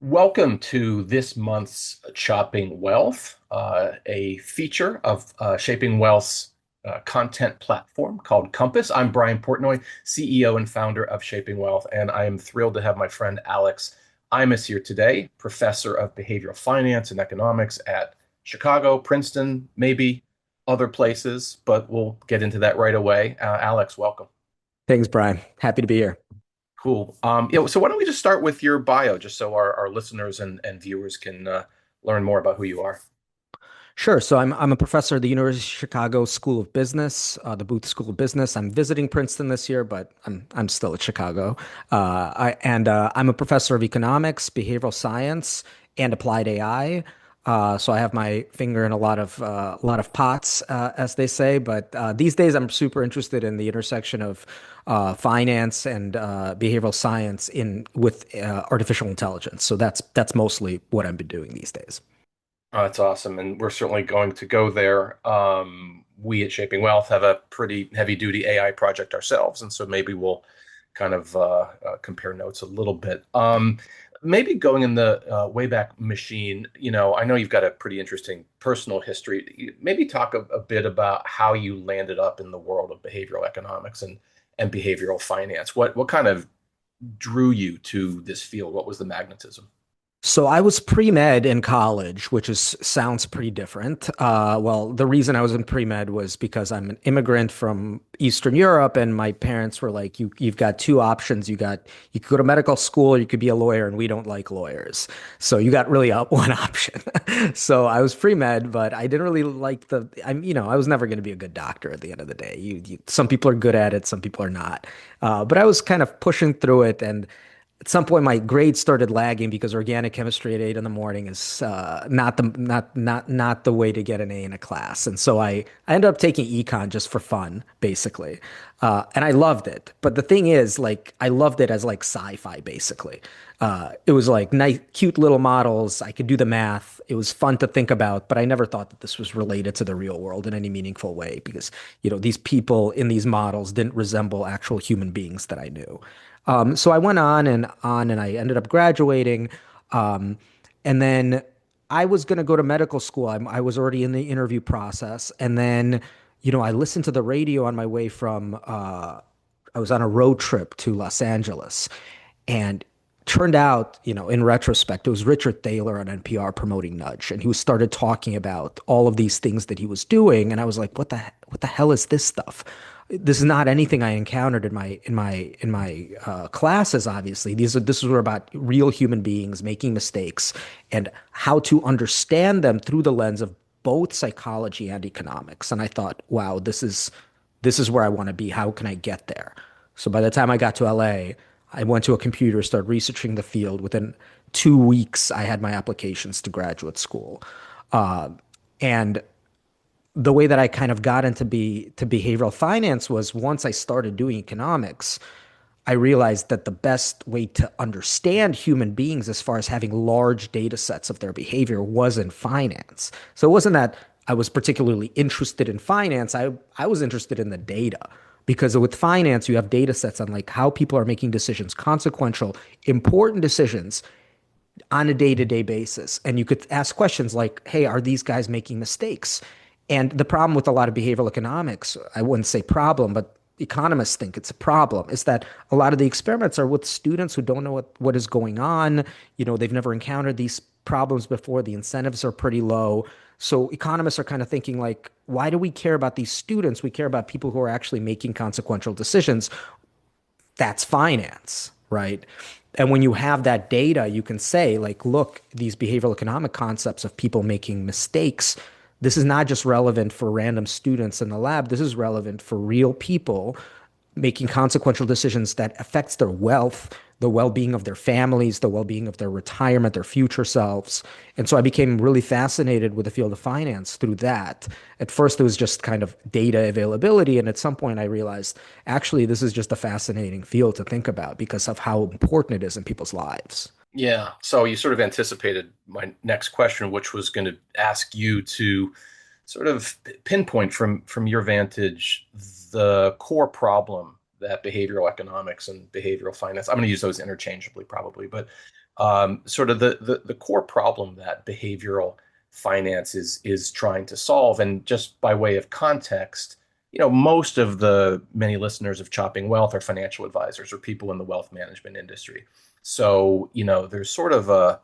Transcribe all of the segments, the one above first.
Welcome to this month's Chopping Wealth, a feature of Shaping Wealth's content platform called Compass. I'm Brian Portnoy, CEO and founder of Shaping Wealth, and I am thrilled to have my friend Alex Imas here today, professor of behavioral finance and economics at Chicago, Princeton, maybe other places, but we'll get into that right away. Alex, welcome. Thanks, Brian. Happy to be here. Cool. So why don't we just start with your bio, just so our listeners and viewers can learn more about who you are. Sure. So I'm a professor at the University of Chicago School of Business, the Booth School of Business. I'm visiting Princeton this year, but I'm still at Chicago. I'm a professor of economics, behavioral science, and applied AI. So I have my finger in a lot of pots, as they say. But these days, I'm super interested in the intersection of finance and behavioral science in with artificial intelligence. So that's mostly what I've been doing these days. Oh, that's awesome, and we're certainly going to go there. We at Shaping Wealth have a pretty heavy-duty AI project ourselves, and so maybe we'll kind of compare notes a little bit. Maybe going in the Wayback Machine, I know you've got a pretty interesting personal history. Maybe talk a bit about how you landed up in the world of behavioral economics and behavioral finance. What kind of drew you to this field? What was the magnetism? So I was pre-med in college, which is sounds pretty different. Well, the reason I was in pre-med was because I'm an immigrant from Eastern Europe, and my parents were like, "You've got two options. You could go to medical school, or you could be a lawyer, and we don't like lawyers. So you got really one option." So I was pre-med, but I didn't really like I was never going to be a good doctor at the end of the day. Some people are good at it, some people are not. But I was kind of pushing through it, and at some point my grades started lagging because organic chemistry at 8 in the morning is not the way to get an A in a class. And so I ended up taking econ just for fun, basically. And I loved it. But the thing is, like, I loved it as like sci-fi, basically. It was like nice, cute little models. I could do the math. It was fun to think about, but I never thought that this was related to the real world in any meaningful way because, these people in these models didn't resemble actual human beings that I knew. So I went on, and I ended up graduating. Um, and then I was going to go to medical school. I was already in the interview process. And then, I listened to the radio on my way I was on a road trip to Los Angeles. And turned out, in retrospect, it was Richard Thaler on NPR promoting Nudge. And he started talking about all of these things that he was doing. And I was like, what the hell is this stuff? This is not anything I encountered in my classes. Obviously, this were about real human beings making mistakes and how to understand them through the lens of both psychology and economics. And I thought, wow, this is where I want to be. How can I get there? So by the time I got to LA, I went to a computer, started researching the field. Within 2 weeks, I had my applications to graduate school. Uh, and the way that I kind of got to behavioral finance was once I started doing economics, I realized that the best way to understand human beings as far as having large data sets of their behavior was in finance. So it wasn't that I was particularly interested in finance. I was interested in the data because with finance, you have data sets on like how people are making decisions, consequential, important decisions on a day-to-day basis. And you could ask questions like, hey, are these guys making mistakes? And the problem with a lot of behavioral economics, I wouldn't say problem, but economists think it's a problem, is that a lot of the experiments are with students who don't know what is going on. They've never encountered these problems before. The incentives are pretty low. So economists are kind of thinking like, why do we care about these students? We care about people who are actually making consequential decisions. That's finance, right? And when you have that data, you can say, like, look, these behavioral economic concepts of people making mistakes, this is not just relevant for random students in the lab. This is relevant for real people making consequential decisions that affects their wealth, the well-being of their families, the well-being of their retirement, their future selves. And so I became really fascinated with the field of finance through that. At first, it was just kind of data availability. And at some point, I realized actually, this is just a fascinating field to think about because of how important it is in people's lives. Yeah. So you sort of anticipated my next question, which was going to ask you to sort of pinpoint from your vantage the core problem that behavioral economics and behavioral finance, I'm going to use those interchangeably probably, but sort of the core problem that behavioral finance is trying to solve. And just by way of context, most of the many listeners of Chopping Wealth are financial advisors or people in the wealth management industry. So, there's sort of a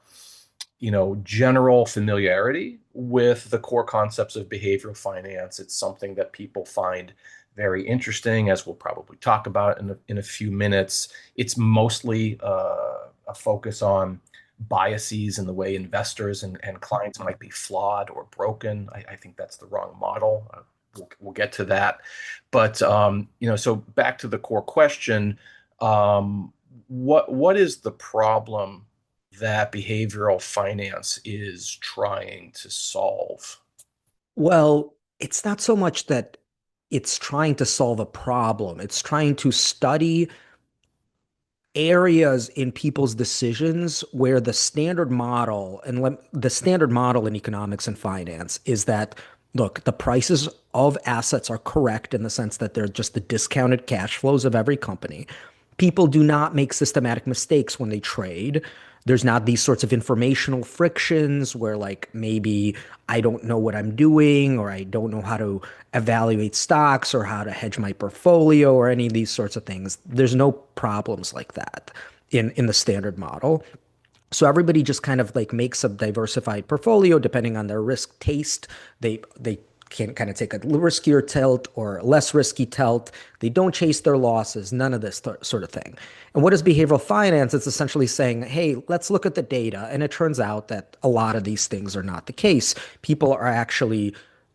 general familiarity with the core concepts of behavioral finance. It's something that people find very interesting, as we'll probably talk about in a few minutes. It's mostly a focus on biases and the way investors and clients might be flawed or broken. I think that's the wrong model. We'll get to that. But so back to the core question, what is the problem that behavioral finance is trying to solve? Well, it's not so much that it's trying to solve a problem. It's trying to study areas in people's decisions where the standard model in economics and finance is that, look, the prices of assets are correct in the sense that they're just the discounted cash flows of every company. People do not make systematic mistakes when they trade. There's not these sorts of informational frictions where, like, maybe I don't know what I'm doing, or I don't know how to evaluate stocks or how to hedge my portfolio or any of these sorts of things. There's no problems like that in the standard model. So everybody just kind of like makes a diversified portfolio depending on their risk taste. They can kind of take a riskier tilt or a less risky tilt. They don't chase their losses, none of this sort of thing. And what is behavioral finance? It's essentially saying, hey, let's look at the data. And it turns out that a lot of these things are not the case. People are actually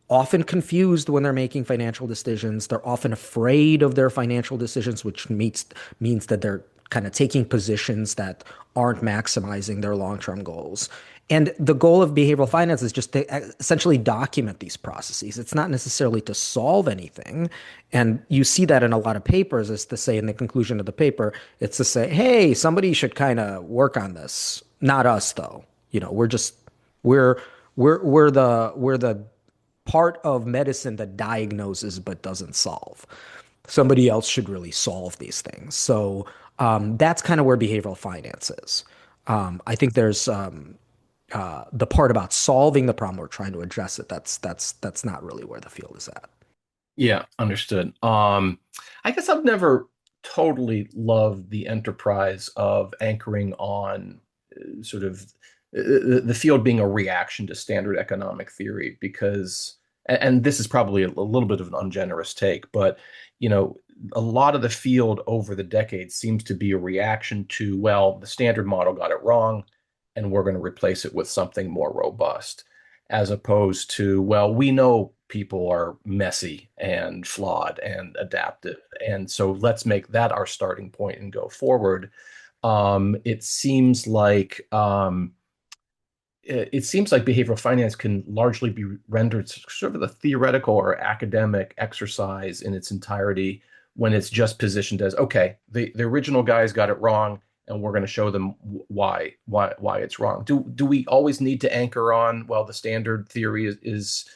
often confused when they're making financial decisions. They're often afraid of their financial decisions, which means that they're kind of taking positions that aren't maximizing their long-term goals. And the goal of behavioral finance is just to essentially document these processes. It's not necessarily to solve anything. And you see that in a lot of papers, is to say in the conclusion of the paper, it's to say, hey, somebody should kind of work on this. Not us, though. We're just we're we're the part of medicine that diagnoses but doesn't solve. Somebody else should really solve these things. So that's kind of where behavioral finance is. I think there's the part about solving the problem or trying to address it. That's not really where the field is at. Yeah, understood. I guess I've never totally loved the enterprise of anchoring on sort of the field being a reaction to standard economic theory because, and this is probably a little bit of an ungenerous take, but you know, a lot of the field over the decades seems to be a reaction to, well, the standard model got it wrong, and we're going to replace it with something more robust, as opposed to, well, we know people are messy and flawed and adaptive, and so let's make that our starting point and go forward. It seems like behavioral finance can largely be rendered sort of a theoretical or academic exercise in its entirety when it's just positioned as, okay, the original guys got it wrong, and we're going to show them why it's wrong. Do we always need to anchor on, well, the standard theory is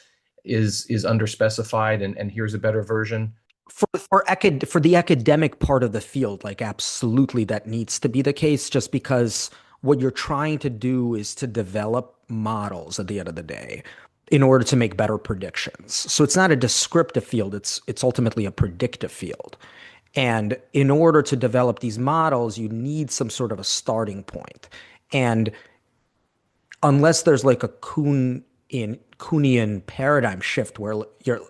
underspecified, and here's a better version? For the academic part of the field, like absolutely that needs to be the case, just because what you're trying to do is to develop models at the end of the day in order to make better predictions. So it's not a descriptive field, it's ultimately a predictive field. And in order to develop these models, you need some sort of a starting point. And unless there's like a Kuhnian paradigm shift where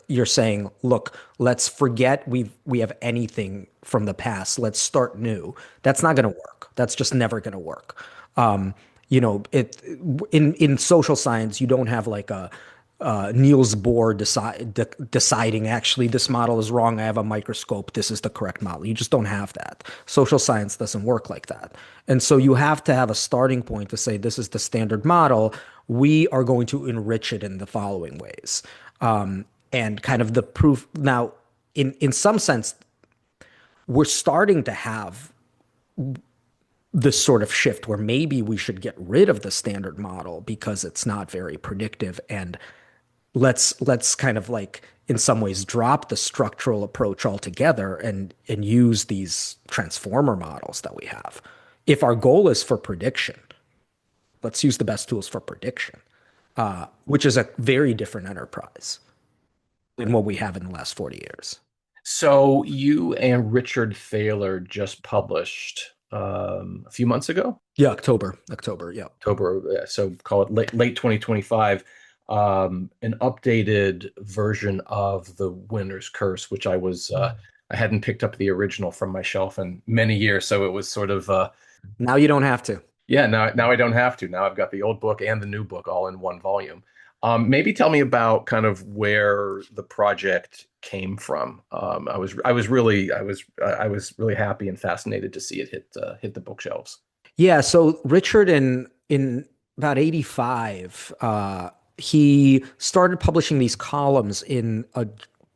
you're saying, look, let's forget we have anything from the past. Let's start new. That's not going to work. That's just never going to work. It in social science, you don't have like a Niels Bohr deciding actually this model is wrong. I have a microscope. This is the correct model. You just don't have that. Social science doesn't work like that. And so you have to have a starting point to say this is the standard model. We are going to enrich it in the following ways. And kind of the proof now, in some sense, we're starting to have this sort of shift where maybe we should get rid of the standard model because it's not very predictive, and let's kind of like in some ways drop the structural approach altogether and use these transformer models that we have if our goal is for prediction. let's use the best tools for prediction, which is a very different enterprise than what we have in the last 40 years. So you and Richard Thaler just published a few months ago, Yeah, October. Yeah. October, so call it late 2025, an updated version of The Winner's Curse, which I hadn't picked up the original from my shelf in many years, so it was sort of Now you don't have to. yeah, now I don't have to. Now I've got the old book and the new book all in one volume. Maybe tell me about kind of where the project came from. I was really happy and fascinated to see it hit the bookshelves. Yeah, so Richard in about 85, he started publishing these columns in a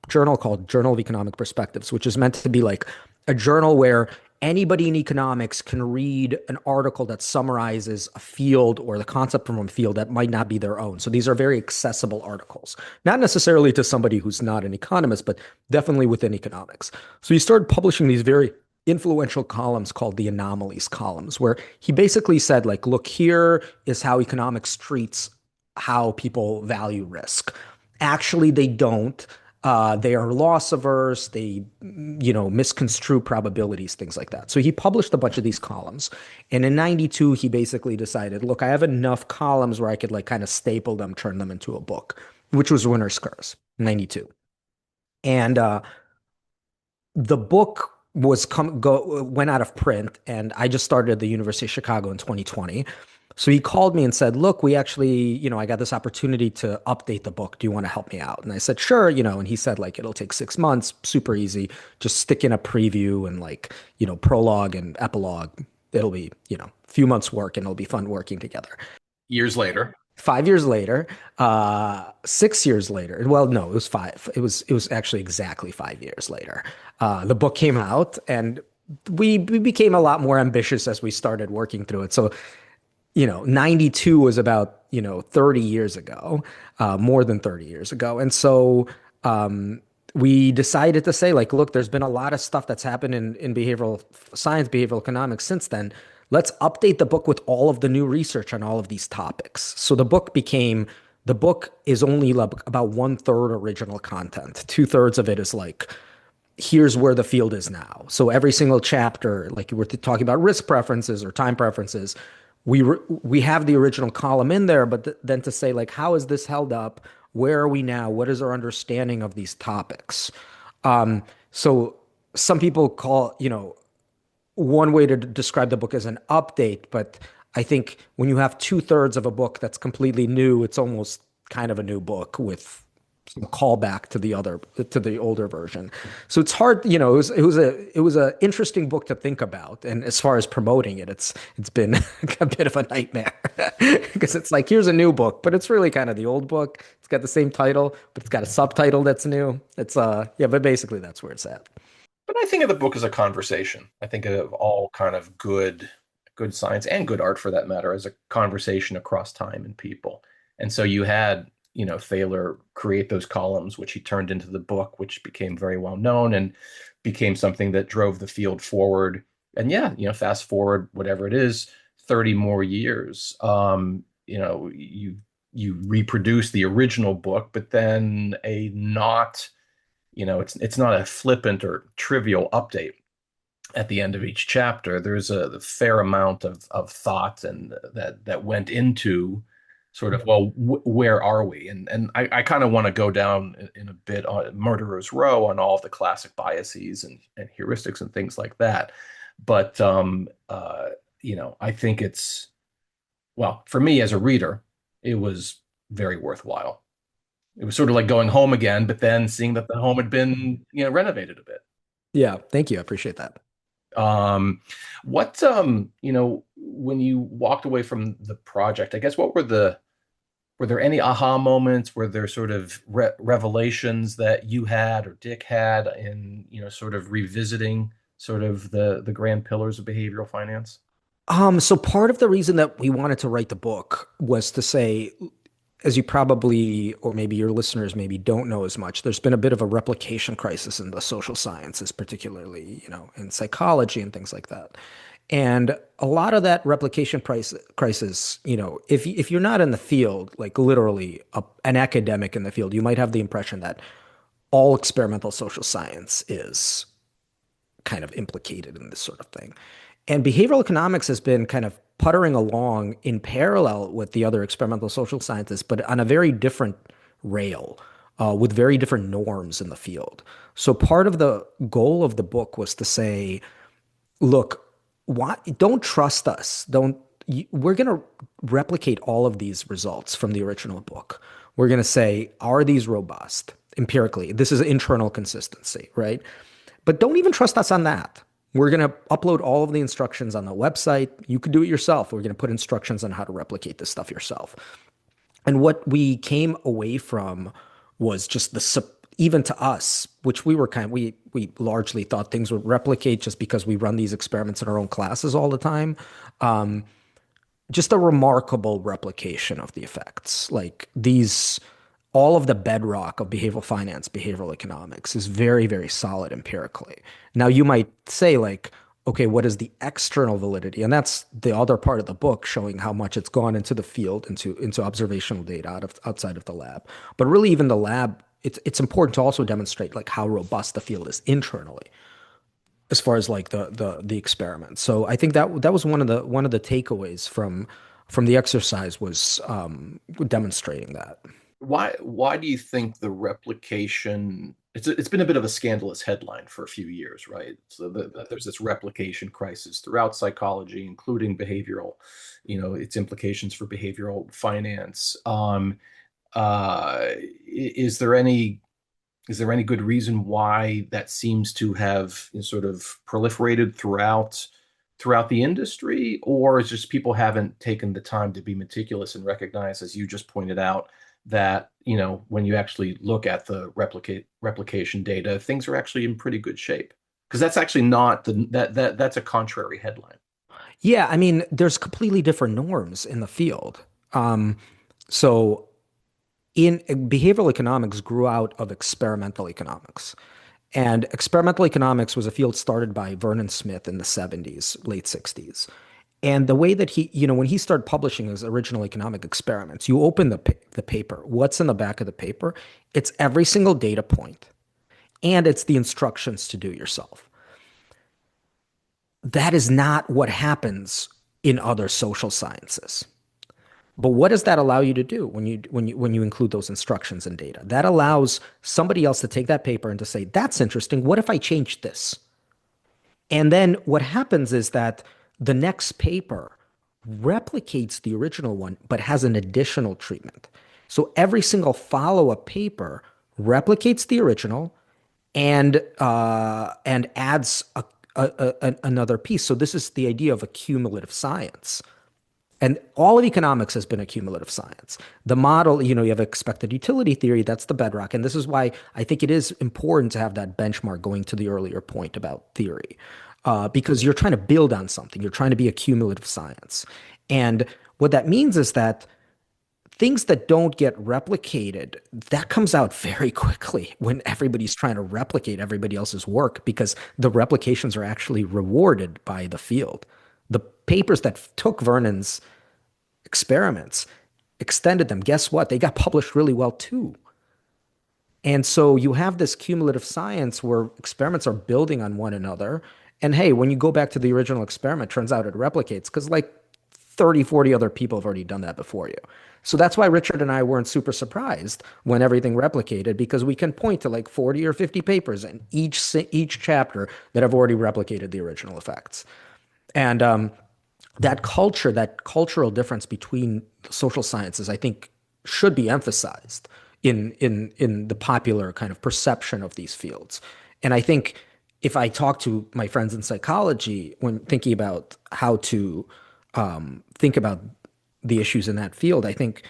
journal called Journal of Economic Perspectives, which is meant to be like a journal where anybody in economics can read an article that summarizes a field or the concept from a field that might not be their own. So these are very accessible articles, not necessarily to somebody who's not an economist, but definitely within economics. So he started publishing these very influential columns called the anomalies columns, where he basically said, like, look, here is how economics treats how people value risk. Actually, they don't. They are loss averse. They, misconstrue probabilities, things like that. So he published a bunch of these columns. And in 92, he basically decided, look, I have enough columns where I could like kind of staple them, turn them into a book, which was Winner's Curse, 92. And the book went out of print, and I just started at the University of Chicago in 2020. So he called me and said, look, we actually, I got this opportunity to update the book. Do you want to help me out? And I said, sure, and he said, like, it'll take 6 months, super easy. Just stick in a preview and like, prologue and epilogue. It'll be, a few months work and it'll be fun working together. Years later. 5 years later, 6 years later, well, no, it was five. It was actually exactly 5 years later. The book came out, and we became a lot more ambitious as we started working through it. So, 92 was about, 30 years ago, more than 30 years ago. And so we decided to say, like, look, there's been a lot of stuff that's happened in behavioral science, behavioral economics since then. Let's update the book with all of the new research on all of these topics. So the book is only like about 1/3 original content. 2/3 of it is like, here's where the field is now. So every single chapter, like we're talking about risk preferences or time preferences, we have the original column in there, but then to say, like, how is this held up? Where are we now? What is our understanding of these topics? So some people call, one way to describe the book as an update, but I think when you have 2/3 of a book that's completely new, it's almost kind of a new book with some callback to the older version. So it's hard, it was a interesting book to think about. And as far as promoting it, it's been a bit of a nightmare because it's like, here's a new book, but it's really kind of the old book. It's got the same title, but it's got a subtitle that's new. It's yeah, but basically that's where it's at. But I think of the book as a conversation. I think of all kind of good science and good art for that matter as a conversation across time and people. And so you had, Thaler create those columns, which he turned into the book, which became very well known and became something that drove the field forward. And yeah, fast forward whatever it is, 30 more years. You reproduce the original book, but then it's not a flippant or trivial update at the end of each chapter. There's a fair amount of thought and that went into sort of, well, where are we? And I kind of want to go down in a bit on Murderer's Row on all of the classic biases and heuristics and things like that. But I think well, for me as a reader, it was very worthwhile. It was sort of like going home again, but then seeing that the home had been, renovated a bit. Yeah, thank you. I appreciate that. Um, when you walked away from the project, I guess were there any aha moments? Were there sort of revelations that you had or Dick had in, sort of revisiting sort of the grand pillars of behavioral finance? So part of the reason that we wanted to write the book was to say, as you probably, or maybe your listeners maybe don't know as much, there's been a bit of a replication crisis in the social sciences, particularly, in psychology and things like that. And a lot of that replication crisis, if you're not in the field, like literally an academic in the field, you might have the impression that all experimental social science is kind of implicated in this sort of thing. And behavioral economics has been kind of puttering along in parallel with the other experimental social sciences, but on a very different rail, with very different norms in the field. So part of the goal of the book was to say, look, why don't trust us. Don't We're going to replicate all of these results from the original book. We're going to say, are these robust empirically? This is internal consistency, right? But don't even trust us on that. We're going to upload all of the instructions on the website. You could do it yourself. We're going to put instructions on how to replicate this stuff yourself. And what we came away from was just even to us, which we largely thought things would replicate just because we run these experiments in our own classes all the time. Um, just a remarkable replication of the effects. Like all of the bedrock of behavioral finance, behavioral economics is very, very solid empirically. Now, you might say, like, okay, what is the external validity? And that's the other part of the book, showing how much it's gone into the field, into observational data outside of the lab. But really, even the lab, it's important to also demonstrate like how robust the field is internally as far as like the experiment. So I think that was one of the takeaways from the exercise was demonstrating that. Why do you think the replication it's been a bit of a scandalous headline for a few years, right? So there's this replication crisis throughout psychology, including behavioral, its implications for behavioral finance. Is there any good reason why that seems to have sort of proliferated throughout the industry, or is just people haven't taken the time to be meticulous and recognize, as you just pointed out, that when you actually look at the replication data, things are actually in pretty good shape? Because that's actually not that's a contrary headline. Yeah, I mean, there's completely different norms in the field. Um, so in behavioral economics grew out of experimental economics. And experimental economics was a field started by Vernon Smith in the 70s, late 60s. And the way that when he started publishing his original economic experiments, you open the paper. What's in the back of the paper? It's every single data point, and it's the instructions to do yourself. That is not what happens in other social sciences. But what does that allow you to do when you include those instructions and data? That allows somebody else to take that paper and to say, that's interesting. What if I change this? And then what happens is that the next paper replicates the original one, but has an additional treatment. So every single follow-up paper replicates the original and adds another piece. So this is the idea of a cumulative science. And all of economics has been a cumulative science. The model, you have expected utility theory, that's the bedrock. And this is why I think it is important to have that benchmark, going to the earlier point about theory, because you're trying to build on something. You're trying to be a cumulative science. And what that means is that things that don't get replicated, that comes out very quickly when everybody's trying to replicate everybody else's work, because the replications are actually rewarded by the field. The papers that took Vernon's experiments, extended them, guess what? They got published really well too. And so you have this cumulative science where experiments are building on one another. And hey, when you go back to the original experiment, turns out it replicates because like 30, 40 other people have already done that before you. So that's why Richard and I weren't super surprised when everything replicated, because we can point to like 40 or 50 papers in each chapter that have already replicated the original effects. And that cultural difference between the social sciences, I think, should be emphasized in the popular kind of perception of these fields. And I think if I talk to my friends in psychology when thinking about how to think about the issues in that field, I think,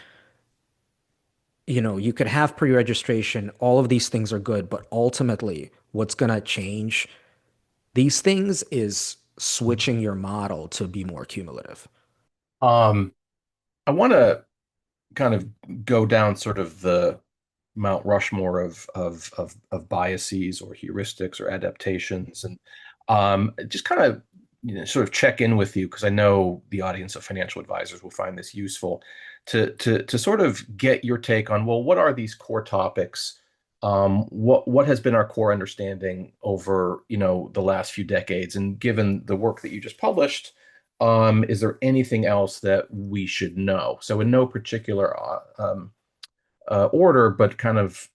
you could have pre-registration, all of these things are good, but ultimately what's going to change these things is switching your model to be more cumulative. Um, I want to kind of go down sort of the Mount Rushmore of biases or heuristics or adaptations, and just kind of sort of check in with you because I know the audience of financial advisors will find this useful to sort of get your take on, well, what are these core topics? What has been our core understanding over, the last few decades? And given the work that you just published, is there anything else that we should know? So in no particular order, but kind of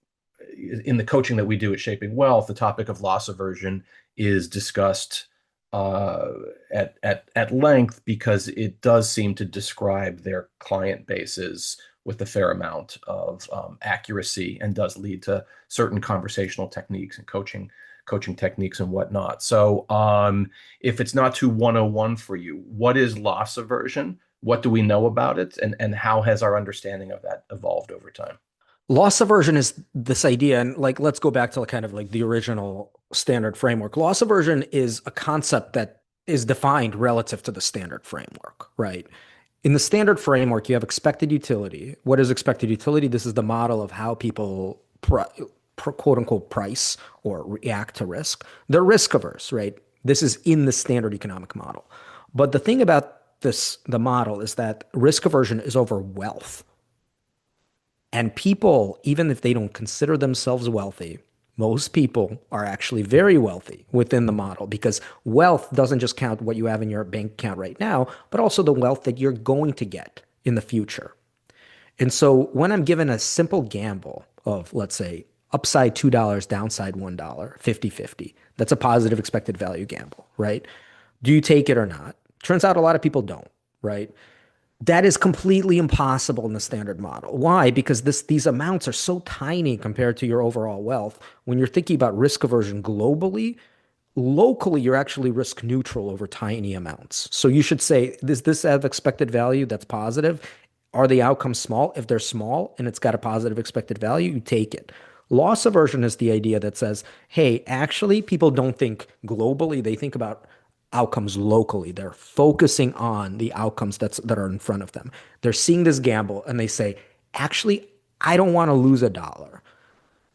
in the coaching that we do at Shaping Wealth, the topic of loss aversion is discussed uh, at length because it does seem to describe their client bases with a fair amount of accuracy and does lead to certain conversational techniques and coaching techniques and whatnot. So if it's not too 101 for you, what is loss aversion? What do we know about it? And how has our understanding of that evolved over time? Loss aversion is this idea, and like let's go back to kind of like the original standard framework. Loss aversion is a concept that is defined relative to the standard framework, right? In the standard framework, you have expected utility. What is expected utility? This is the model of how people quote unquote price or react to risk. They're risk averse, right? This is in the standard economic model. But the thing about the model is that risk aversion is over wealth. And people, even if they don't consider themselves wealthy, most people are actually very wealthy within the model because wealth doesn't just count what you have in your bank account right now, but also the wealth that you're going to get in the future. And so when I'm given a simple gamble of, let's say, upside $2, downside $1, 50-50, that's a positive expected value gamble, right? Do you take it or not? Turns out a lot of people don't, right? That is completely impossible in the standard model. Why? Because these amounts are so tiny compared to your overall wealth. When you're thinking about risk aversion globally, locally, you're actually risk neutral over tiny amounts. So you should say, does this have expected value that's positive? Are the outcomes small? If they're small and it's got a positive expected value, you take it. Loss aversion is the idea that says, hey, actually, people don't think globally, they think about outcomes locally. They're focusing on the outcomes that are in front of them. They're seeing this gamble and they say, actually, I don't want to lose a dollar.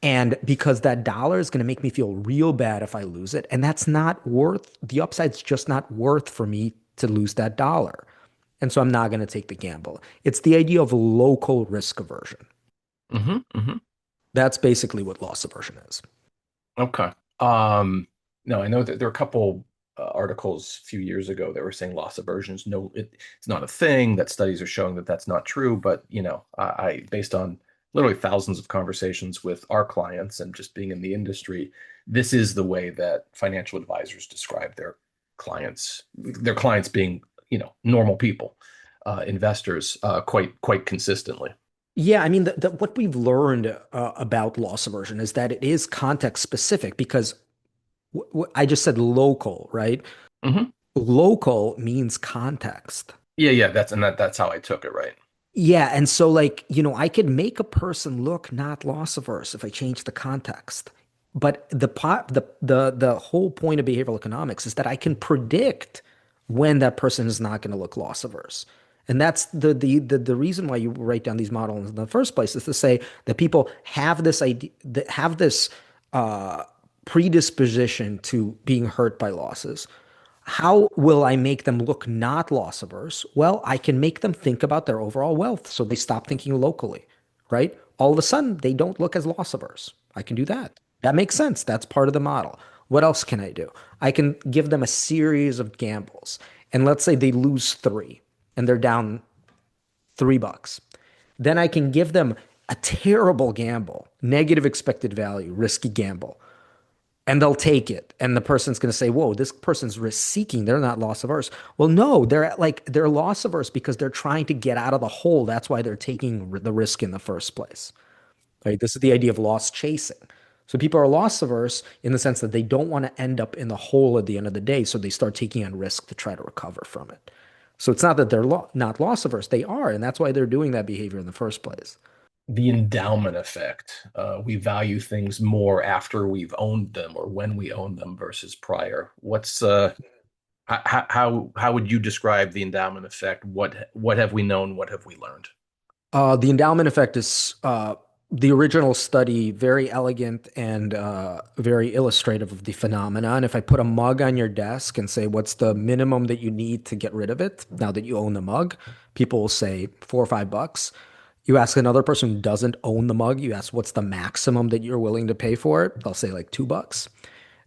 And because that dollar is going to make me feel real bad if I lose it. And that's not worth, the upside's just not worth for me to lose that dollar. And so I'm not going to take the gamble. It's the idea of local risk aversion. Hmm. That's basically what loss aversion is. Okay. No, I know that there are a couple articles a few years ago that were saying loss aversion is it's not a thing, that studies are showing that that's not true. But, based on literally thousands of conversations with our clients and just being in the industry, this is the way that financial advisors describe their clients being, normal people, investors, quite consistently. Yeah, I mean, what we've learned about loss aversion is that it is context specific because I just said local, right? Hmm. Local means context. Yeah, yeah, that's how I took it, right? Yeah, and so like, I could make a person look not loss averse if I change the context. But the whole point of behavioral economics is that I can predict when that person is not going to look loss averse. And that's the reason why you write down these models in the first place is to say that people have this idea that have this uh, predisposition to being hurt by losses. How will I make them look not loss averse? Well, I can make them think about their overall wealth so they stop thinking locally, right? All of a sudden, they don't look as loss averse. I can do that. That makes sense. That's part of the model. What else can I do? I can give them a series of gambles. And let's say they lose three and they're down $3. Then I can give them a terrible gamble, negative expected value, risky gamble, and they'll take it. And the person's going to say, whoa, this person's risk seeking. They're not loss averse. Well, no, they're loss averse because they're trying to get out of the hole. That's why they're taking the risk in the first place. Right? This is the idea of loss chasing. So people are loss averse in the sense that they don't want to end up in the hole at the end of the day. So they start taking on risk to try to recover from it. So it's not that they're not loss averse. They are. And that's why they're doing that behavior in the first place. The endowment effect. We value things more after we've owned them or when we own them versus prior. How would you describe the endowment effect? What have we known? What have we learned? The endowment effect is the original study, very elegant and very illustrative of the phenomenon. If I put a mug on your desk and say, what's the minimum that you need to get rid of it now that you own the mug? People will say $4 or $5. You ask another person who doesn't own the mug, you ask, what's the maximum that you're willing to pay for it? They'll say like $2.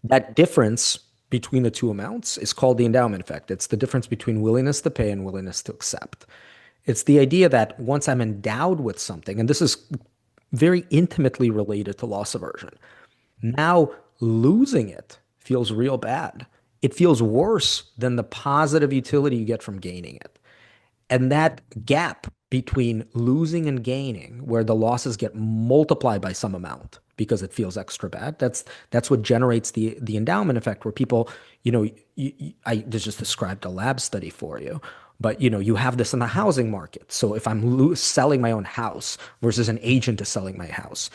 That difference between the two amounts is called the endowment effect. It's the difference between willingness to pay and willingness to accept. It's the idea that once I'm endowed with something, and this is very intimately related to loss aversion, now losing it feels real bad. It feels worse than the positive utility you get from gaining it. And that gap between losing and gaining, where the losses get multiplied by some amount because it feels extra bad, that's what generates the endowment effect, where people, I just described a lab study for you, but you have this in the housing market. So if I'm selling my own house versus an agent is selling my house,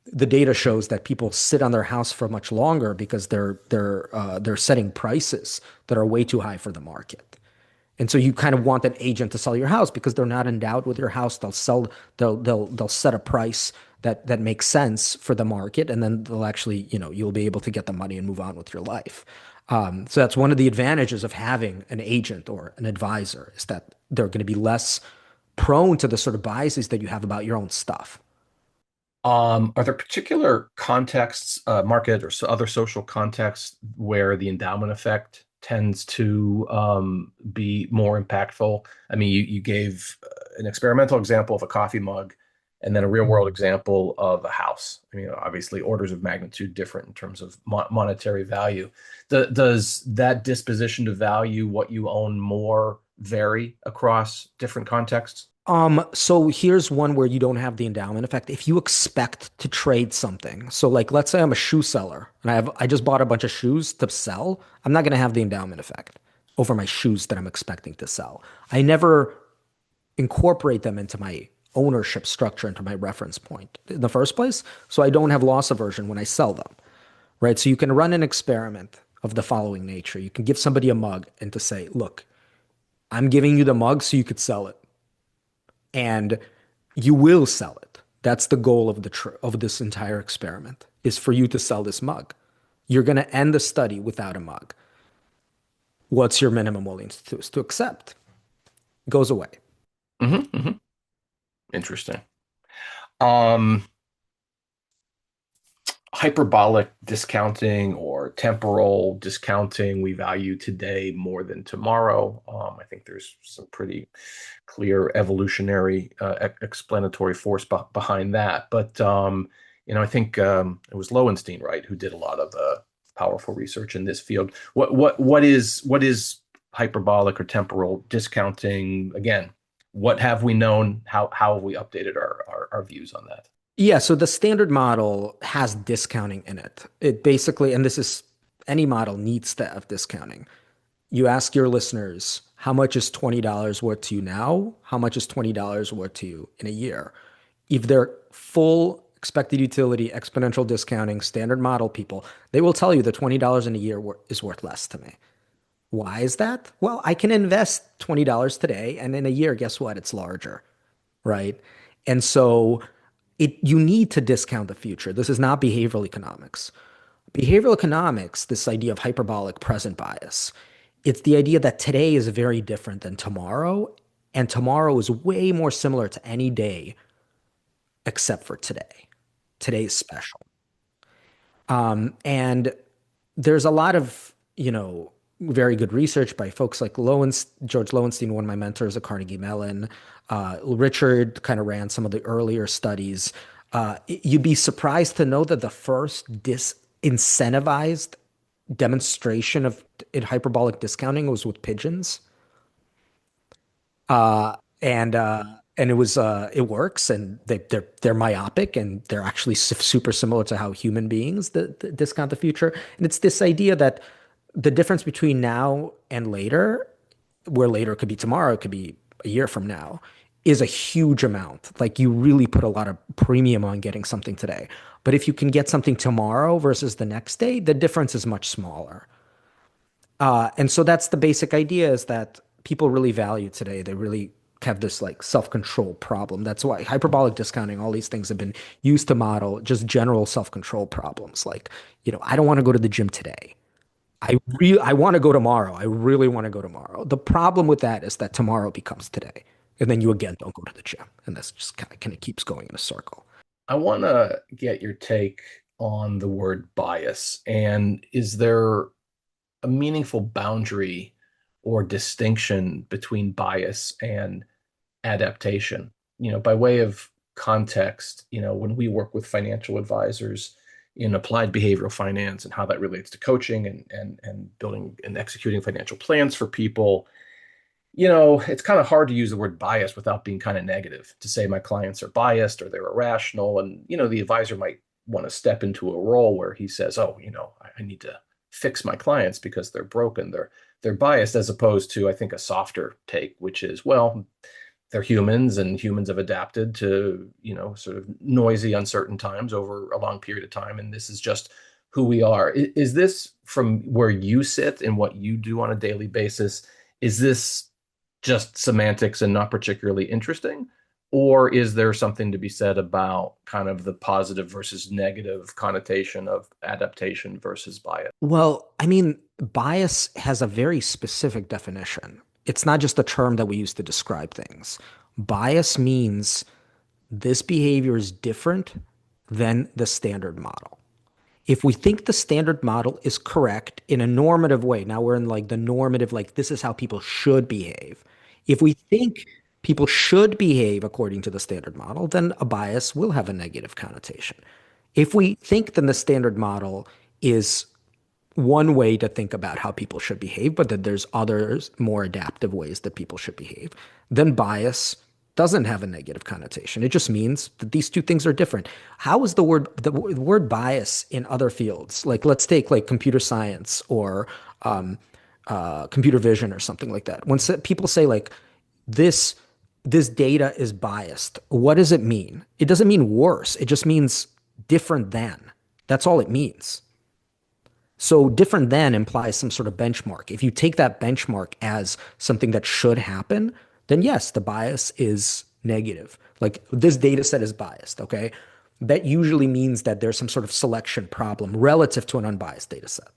the data shows that people sit on their house for much longer because they're setting prices that are way too high for the market. And so you kind of want an agent to sell your house because they're not endowed with your house. They'll set a price that makes sense for the market, and then they'll actually, you'll be able to get the money and move on with your life. So that's one of the advantages of having an agent or an advisor, is that they're going to be less prone to the sort of biases that you have about your own stuff. Are there particular contexts, market or other social contexts where the endowment effect tends to be more impactful? I mean, you gave an experimental example of a coffee mug and then a real world example of a house. I mean, obviously, orders of magnitude different in terms of monetary value. Does that disposition to value what you own more vary across different contexts? So here's one where you don't have the endowment effect. If you expect to trade something, so like let's say I'm a shoe seller and I just bought a bunch of shoes to sell, I'm not going to have the endowment effect over my shoes that I'm expecting to sell. I never incorporate them into my ownership structure, into my reference point in the first place, so I don't have loss aversion when I sell them, right? So you can run an experiment of the following nature. You can give somebody a mug and to say, look, I'm giving you the mug so you could sell it, and you will sell it. That's the goal of of this entire experiment, is for you to sell this mug. You're going to end the study without a mug. What's your minimum willingness to accept? It goes away. Hmm. Interesting. Um, Hyperbolic discounting or temporal discounting we value today more than tomorrow. I think there's some pretty clear evolutionary explanatory force behind that. But I think it was Lowenstein, right, who did a lot of powerful research in this field. What is hyperbolic or temporal discounting? Again, what have we known? How have we updated our views on that? Yeah, so the standard model has discounting in it. It basically, and this is any model needs to have discounting. You ask your listeners, how much is $20 worth to you now? How much is $20 worth to you in a year? If they're full expected utility, exponential discounting, standard model people, they will tell you that $20 in a year is worth less to me. Why is that? Well, I can invest $20 today, and in a year, guess what? It's larger, right? And so you need to discount the future. This is not behavioral economics. Behavioral economics, this idea of hyperbolic present bias, it's the idea that today is very different than tomorrow, and tomorrow is way more similar to any day except for today. Today is special. And there's a lot of, very good research by folks like George Lowenstein, one of my mentors at Carnegie Mellon. Richard kind of ran some of the earlier studies. You'd be surprised to know that the first disincentivized demonstration of hyperbolic discounting was with pigeons. And it works, and they're myopic, and they're actually super similar to how human beings discount the future. And it's this idea that the difference between now and later, where later could be tomorrow, it could be a year from now, is a huge amount. Like you really put a lot of premium on getting something today. But if you can get something tomorrow versus the next day, the difference is much smaller. And so that's the basic idea, is that people really value today. They really have this like self-control problem. That's why hyperbolic discounting, all these things have been used to model just general self-control problems. Like, I don't want to go to the gym today. I want to go tomorrow. I really want to go tomorrow. The problem with that is that tomorrow becomes today. And then you again don't go to the gym. And that's just kind of keeps going in a circle. I want to get your take on the word bias. And is there a meaningful boundary or distinction between bias and adaptation? By way of context, when we work with financial advisors in applied behavioral finance and how that relates to coaching and building and executing financial plans for people, it's kind of hard to use the word bias without being kind of negative to say my clients are biased or they're irrational. And, the advisor might want to step into a role where he says, oh, I need to fix my clients because they're broken. They're biased, as opposed to, I think, a softer take, which is, well, they're humans and humans have adapted to, sort of noisy, uncertain times over a long period of time. And this is just who we are. Is this, from where you sit and what you do on a daily basis, is this just semantics and not particularly interesting? Or is there something to be said about kind of the positive versus negative connotation of adaptation versus bias? Well, I mean, bias has a very specific definition. It's not just a term that we use to describe things. Bias means this behavior is different than the standard model. If we think the standard model is correct in a normative way, now we're in like the normative, like this is how people should behave. If we think people should behave according to the standard model, then a bias will have a negative connotation. If we think then the standard model is one way to think about how people should behave, but that there's others more adaptive ways that people should behave, then bias doesn't have a negative connotation. It just means that these two things are different. How is the word bias in other fields? Like let's take like computer science or computer vision or something like that. When people say like this this data is biased, what does it mean? It doesn't mean worse. It just means different than. That's all it means. So different than implies some sort of benchmark. If you take that benchmark as something that should happen, then yes, the bias is negative. Like this data set is biased, okay? That usually means that there's some sort of selection problem relative to an unbiased data set.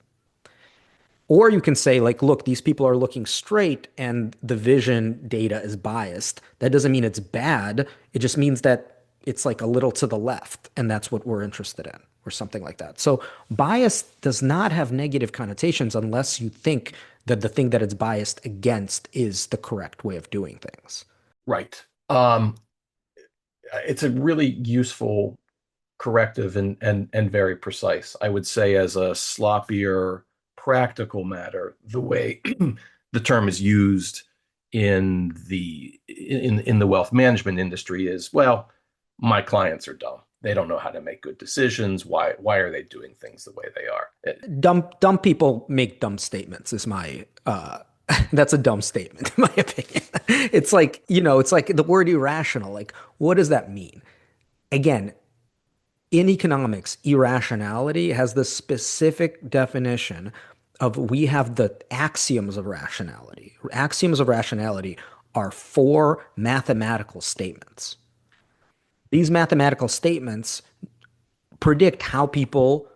Or you can say, like, look, these people are looking straight and the vision data is biased. That doesn't mean it's bad. It just means that it's like a little to the left, and that's what we're interested in, or something like that. So bias does not have negative connotations unless you think that the thing that it's biased against is the correct way of doing things. Right. It's a really useful corrective and very precise. I would say, as a sloppier practical matter, the way the term is used in the wealth management industry is, well, my clients are dumb. They don't know how to make good decisions. Why are they doing things the way they are? Dumb people make dumb statements is my that's a dumb statement in my opinion. It's like, it's like the word irrational. Like, what does that mean? Again, in economics, irrationality has the specific definition of we have the axioms of rationality. Axioms of rationality are four mathematical statements. These mathematical statements predict how people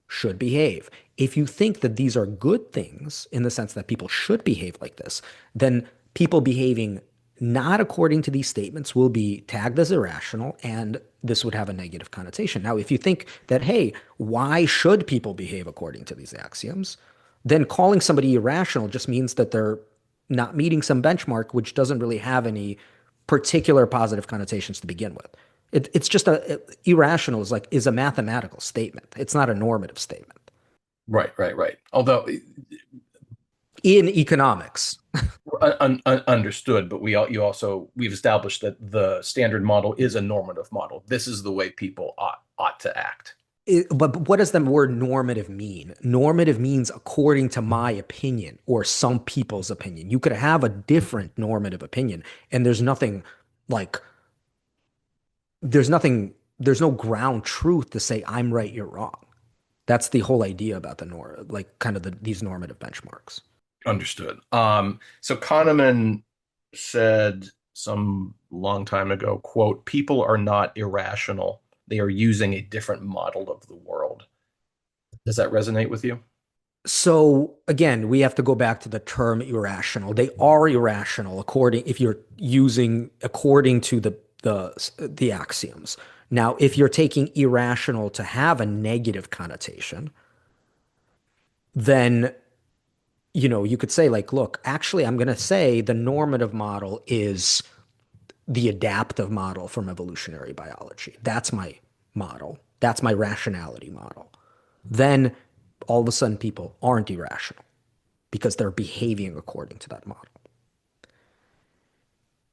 should behave. If you think that these are good things in the sense that people should behave like this, then people behaving not according to these statements will be tagged as irrational, and this would have a negative connotation. Now, if you think that, hey, why should people behave according to these axioms? Then calling somebody irrational just means that they're not meeting some benchmark, which doesn't really have any particular positive connotations to begin with. It's just irrational is a mathematical statement. It's not a normative statement Right. Although in economics. understood, but we've established that the standard model is a normative model. This is the way people ought to act. But what does the word normative mean? Normative means according to my opinion or some people's opinion. You could have a different normative opinion, and like, there's no ground truth to say I'm right, you're wrong. That's the whole idea about like kind of these normative benchmarks. Understood. So Kahneman said some long time ago, quote, people are not irrational. They are using a different model of the world. Does that resonate with you? So again, we have to go back to the term irrational. They are irrational according if you're using according to the axioms. Now, if you're taking irrational to have a negative connotation, then you could say like, look, actually, I'm going to say the normative model is the adaptive model from evolutionary biology. That's my model. That's my rationality model. Then all of a sudden people aren't irrational because they're behaving according to that model.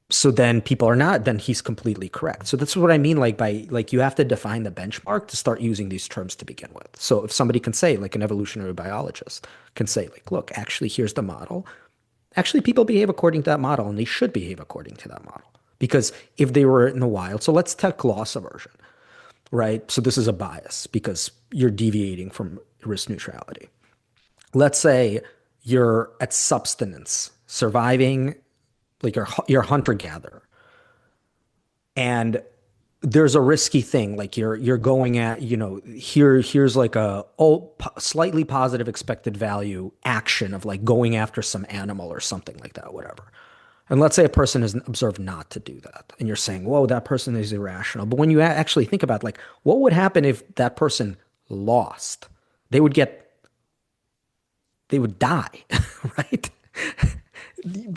So then people are not, then he's completely correct. So that's what I mean, like by like you have to define the benchmark to start using these terms to begin with. So if somebody can say, like an evolutionary biologist can say, like, look, actually, here's the model. Actually, people behave according to that model, and they should behave according to that model. Because if they were in the wild, so let's take loss aversion, right? So this is a bias because you're deviating from risk neutrality. Let's say you're at subsistence, surviving, like you're hunter gatherer, and there's a risky thing, like you're going at, here's like a slightly positive expected value action of like going after some animal or something like that, whatever. And let's say a person is observed not to do that. And you're saying, whoa, that person is irrational. But when you actually think about like, what would happen if that person lost? They would get, they would die, right?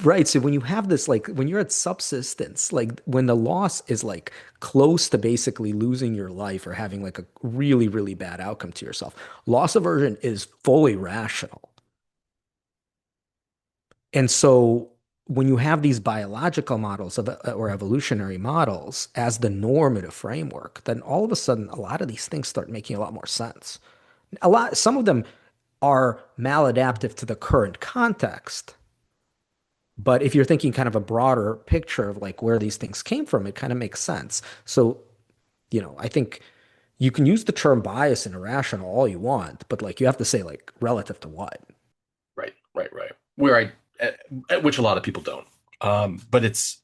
Right. So when you have this, like when you're at subsistence, like when the loss is like close to basically losing your life or having like a really, really bad outcome to yourself, loss aversion is fully rational. And so when you have these biological models of or evolutionary models as the normative framework, then all of a sudden a lot of these things start making a lot more sense. Some of them are maladaptive to the current context. But if you're thinking kind of a broader picture of like where these things came from, it kind of makes sense. So, I think you can use the term bias and irrational all you want, but like you have to say like relative to what? Right, right, right. Where which a lot of people don't. But it's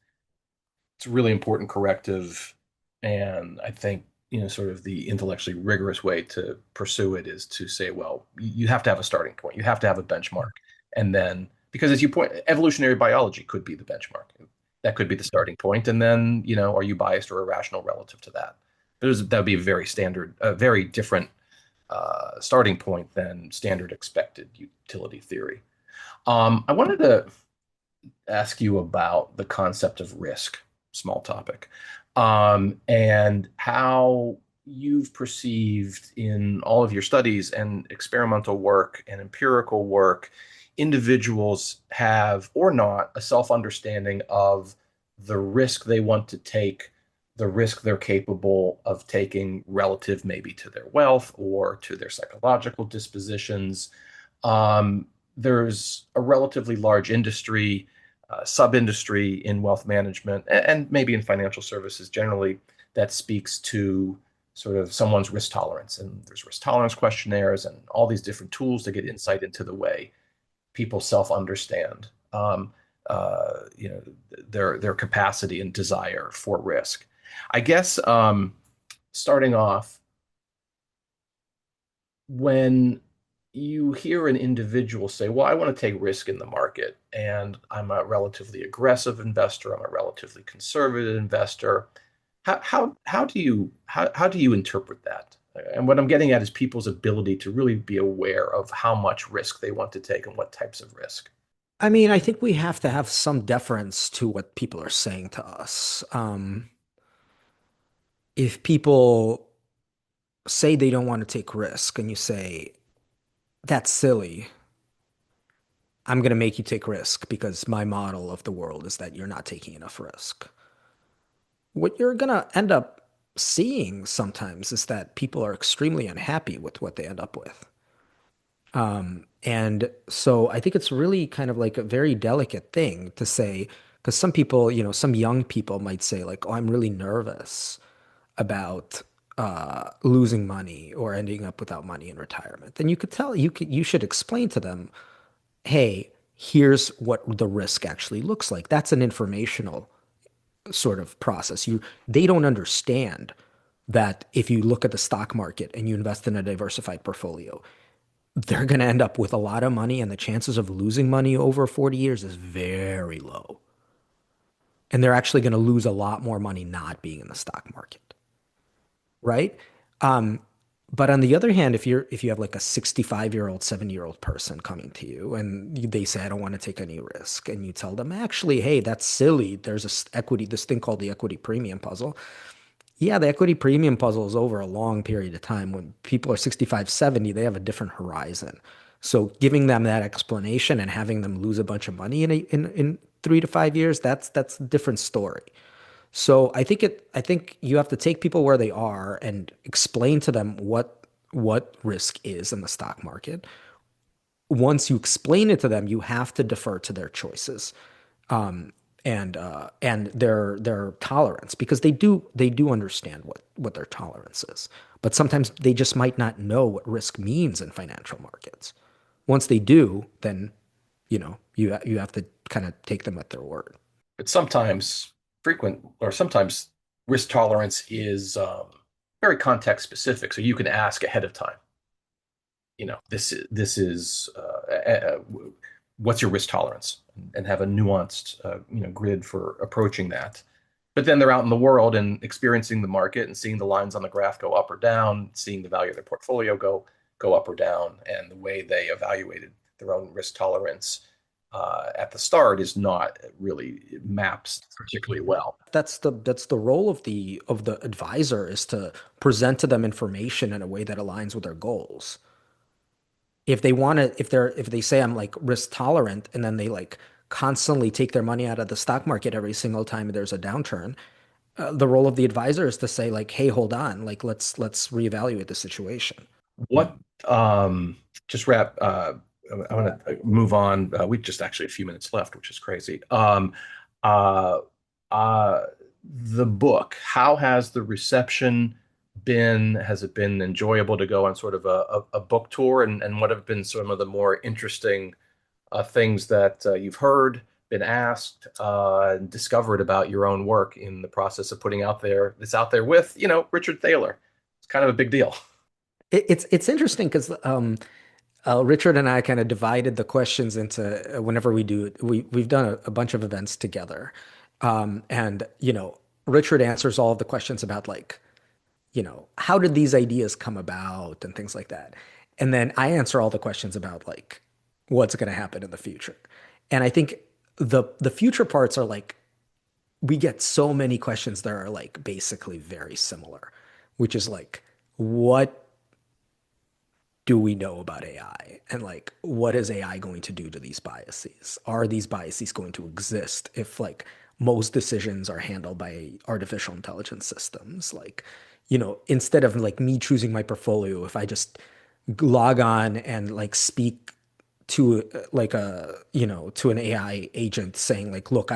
a really important corrective, and I think sort of the intellectually rigorous way to pursue it is to say, well, you have to have a starting point, you have to have a benchmark, and then because as you point, evolutionary biology could be the benchmark, that could be the starting point, and then are you biased or irrational relative to that? That would be a very standard, a very different starting point than standard expected utility theory. I wanted to ask you about the concept of risk, small topic, and how you've perceived in all of your studies and experimental work and empirical work, individuals have or not a self-understanding of the risk they want to take, the risk they're capable of taking relative maybe to their wealth or to their psychological dispositions. There's a relatively large industry, sub-industry in wealth management and maybe in financial services generally that speaks to sort of someone's risk tolerance. And there's risk tolerance questionnaires and all these different tools to get insight into the way people self-understand their capacity and desire for risk. I guess starting off, when you hear an individual say, well, I want to take risk in the market, and I'm a relatively aggressive investor, I'm a relatively conservative investor. How do you interpret that? And what I'm getting at is people's ability to really be aware of how much risk they want to take and what types of risk. I mean, I think we have to have some deference to what people are saying to us. If people say they don't want to take risk and you say, that's silly, I'm going to make you take risk because my model of the world is that you're not taking enough risk. What you're going to end up seeing sometimes is that people are extremely unhappy with what they end up with. And so I think it's really kind of like a very delicate thing to say, because some people, some young people might say, like, oh, I'm really nervous about losing money or ending up without money in retirement. Then you could tell, you should explain to them, hey, here's what the risk actually looks like. That's an informational. sort of process. They don't understand that if you look at the stock market and you invest in a diversified portfolio, they're going to end up with a lot of money, and the chances of losing money over 40 years is very low. And they're actually going to lose a lot more money not being in the stock market, right? Um, but on the other hand, if you have like a 65-year-old, 70-year-old person coming to you and they say, I don't want to take any risk, and you tell them, actually, hey, that's silly. There's this thing called the equity premium puzzle. Yeah, the equity premium puzzle is over a long period of time. When people are 65, 70, they have a different horizon. So giving them that explanation and having them lose a bunch of money in 3 to 5 years, that's a different story. So I think you have to take people where they are and explain to them what risk is in the stock market. Once you explain it to them, you have to defer to their choices, and their tolerance, because they do understand what their tolerance is. But sometimes they just might not know what risk means in financial markets. Once they do, then you have to kind of take them at their word. But sometimes frequent or sometimes risk tolerance is very context specific. So you can ask ahead of time, what's your risk tolerance, and have a nuanced grid for approaching that. But then they're out in the world and experiencing the market and seeing the lines on the graph go up or down, seeing the value of their portfolio go up or down, and the way they evaluated their own risk tolerance at the start is not really maps particularly well. That's the role of the advisor, is to present to them information in a way that aligns with their goals. If they want to, if they say I'm like risk tolerant, and then they like constantly take their money out of the stock market every single time there's a downturn, the role of the advisor is to say like, hey, hold on, like let's reevaluate the situation. What just wrap I want to move on. We just actually a few minutes left, which is crazy. Uh, uh, the book, how has the reception been? Has it been enjoyable to go on sort of a book tour? And what have been some of the more interesting things that you've heard, been asked, discovered about your own work in the process of putting out there, this out there with, Richard Thaler? It's kind of a big deal. It's interesting because Richard and I kind of divided the questions into whenever we do it. We've done a bunch of events together, and Richard answers all of the questions about like how did these ideas come about and things like that. And then I answer all the questions about like what's going to happen in the future. And I think the future parts are like we get so many questions that are like basically very similar, which is like what do we know about AI? And like, what is AI going to do to these biases? Are these biases going to exist if like most decisions are handled by artificial intelligence systems? Like, instead of like me choosing my portfolio, if I just log on and like speak to like to an AI agent saying like, look,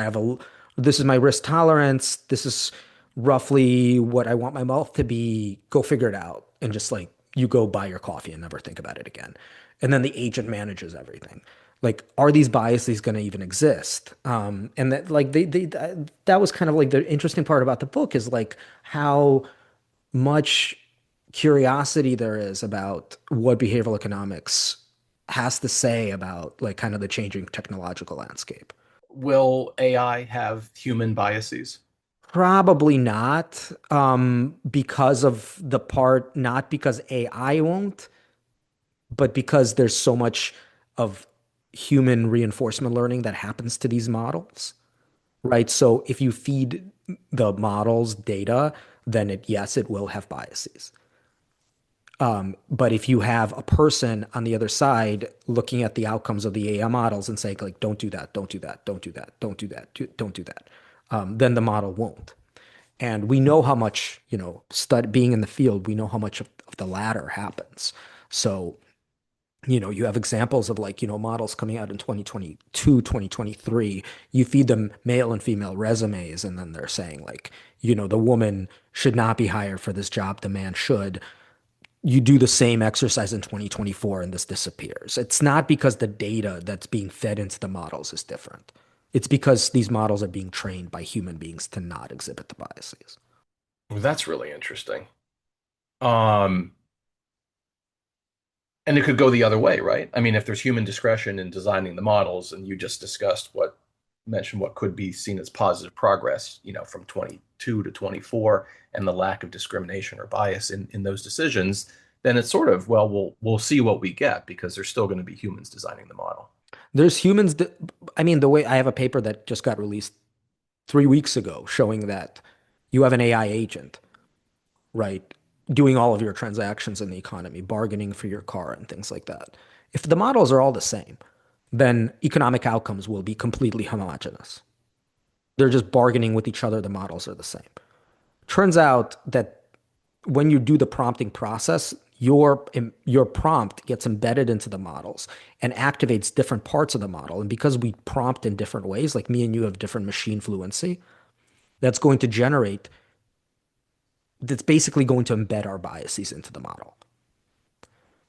this is my risk tolerance. This is roughly what I want my mouth to be. Go figure it out. And just like you go buy your coffee and never think about it again. And then the agent manages everything. Like, are these biases going to even exist? And that like that was kind of like the interesting part about the book is like how much curiosity there is about what behavioral economics has to say about like kind of the changing technological landscape. Will AI have human biases? Probably not, because of the part, not because AI won't, but because there's so much of human reinforcement learning that happens to these models, right? So if you feed the models data, then yes, it will have biases. But if you have a person on the other side looking at the outcomes of the AI models and saying like, don't do that, don't do that, don't do that, don't do that, don't do that, then the model won't. And we know how much, being in the field, we know how much of the latter happens. So, you have examples of like, models coming out in 2022, 2023. You feed them male and female resumes, and then they're saying like, the woman should not be hired for this job, the man should. You do the same exercise in 2024 and this disappears. It's not because the data that's being fed into the models is different. It's because these models are being trained by human beings to not exhibit the biases. Well, that's really interesting. Um, and it could go the other way, right? I mean, if there's human discretion in designing the models, and you just discussed what mentioned what could be seen as positive progress, from 22 to 24, and the lack of discrimination or bias in those decisions, then it's sort of, well, we'll see what we get because there's still going to be humans designing the model. There's humans that, I mean, the way I have a paper that just got released 3 weeks ago showing that you have an AI agent, right, doing all of your transactions in the economy, bargaining for your car and things like that. If the models are all the same, then economic outcomes will be completely homogeneous. They're just bargaining with each other. The models are the same. Turns out that when you do the prompting process, your prompt gets embedded into the models and activates different parts of the model. And because we prompt in different ways, like me and you have different machine fluency, that's going to generate, that's basically going to embed our biases into the model.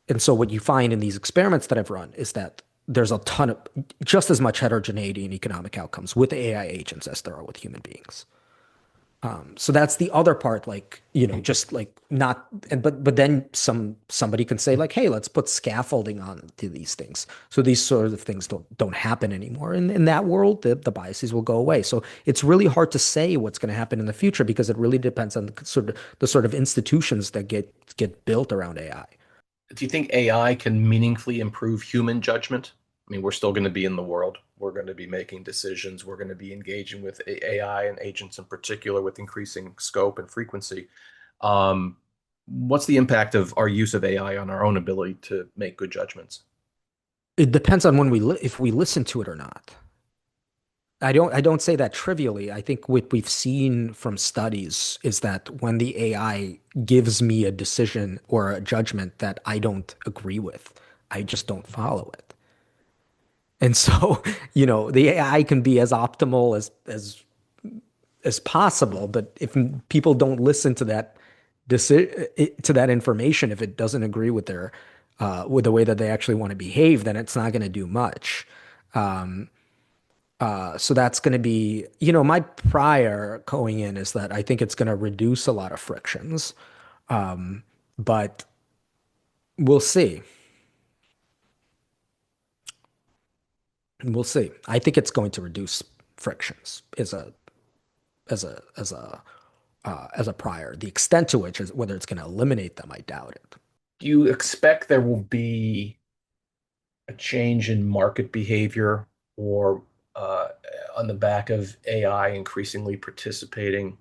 And so what you find in these experiments that I've run is that there's a ton of just as much heterogeneity in economic outcomes with AI agents as there are with human beings. So that's the other part, like, just like not, and but then somebody can say like, hey, let's put scaffolding on to these things. So these sort of things don't happen anymore. In that world, the biases will go away. So it's really hard to say what's going to happen in the future because it really depends on the sort of institutions that get built around AI. Do you think AI can meaningfully improve human judgment? I mean, we're still going to be in the world. We're going to be making decisions. We're going to be engaging with AI and agents in particular with increasing scope and frequency. Um, what's the impact of our use of AI on our own ability to make good judgments? It depends on if we listen to it or not. I don't say that trivially. I think what we've seen from studies is that when the AI gives me a decision or a judgment that I don't agree with, I just don't follow it. And so, the AI can be as optimal as possible, but if people don't listen to that information, if it doesn't agree with their with the way that they actually want to behave, then it's not going to do much. So that's going to be, my prior going in is that I think it's going to reduce a lot of frictions, but we'll see. We'll see. I think it's going to reduce frictions as a prior. The extent to which is whether it's going to eliminate them, I doubt it. Do you expect there will be a change in market behavior or uh, on the back of AI increasingly participating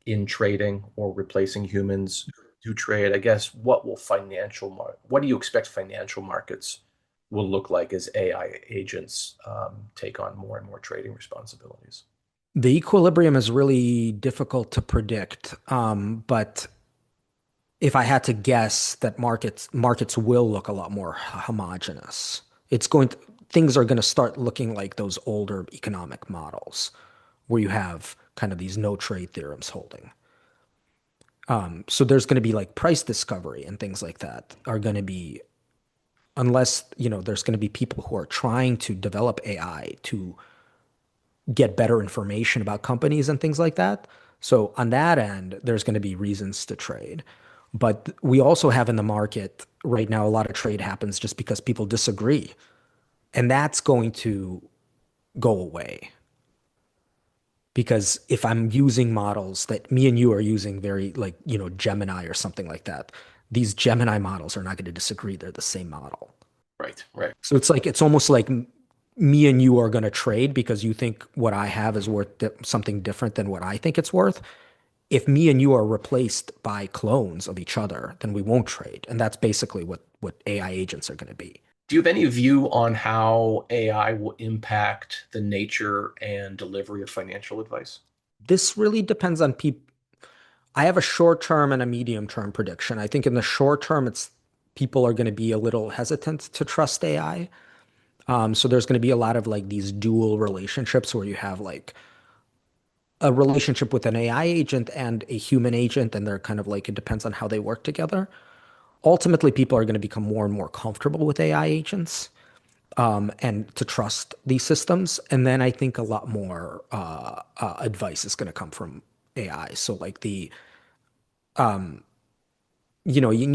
in trading or replacing humans who trade? I guess what do you expect financial markets will look like as AI agents take on more and more trading responsibilities? The equilibrium is really difficult to predict, but if I had to guess that markets will look a lot more homogenous. Things are going to start looking like those older economic models where you have kind of these no trade theorems holding. So there's going to be like price discovery and things like that are going to be unless, there's going to be people who are trying to develop AI to get better information about companies and things like that. So on that end, there's going to be reasons to trade. But we also have in the market right now, a lot of trade happens just because people disagree. And that's going to go away. Because if I'm using models that me and you are using very like, Gemini or something like that, these Gemini models are not going to disagree. They're the same model. Right, right. So it's almost like me and you are going to trade because you think what I have is worth something different than what I think it's worth. If me and you are replaced by clones of each other, then we won't trade. And that's basically what AI agents are going to be. Do you have any view on how AI will impact the nature and delivery of financial advice? This really depends on people. I have a short term and a medium term prediction. I think in the short term, it's people are going to be a little hesitant to trust AI. So there's going to be a lot of like these dual relationships where you have like a relationship with an AI agent and a human agent, and they're kind of like it depends on how they work together. Ultimately, people are going to become more and more comfortable with AI agents. and to trust these systems. And then I think a lot more advice is going to come from AI. So like you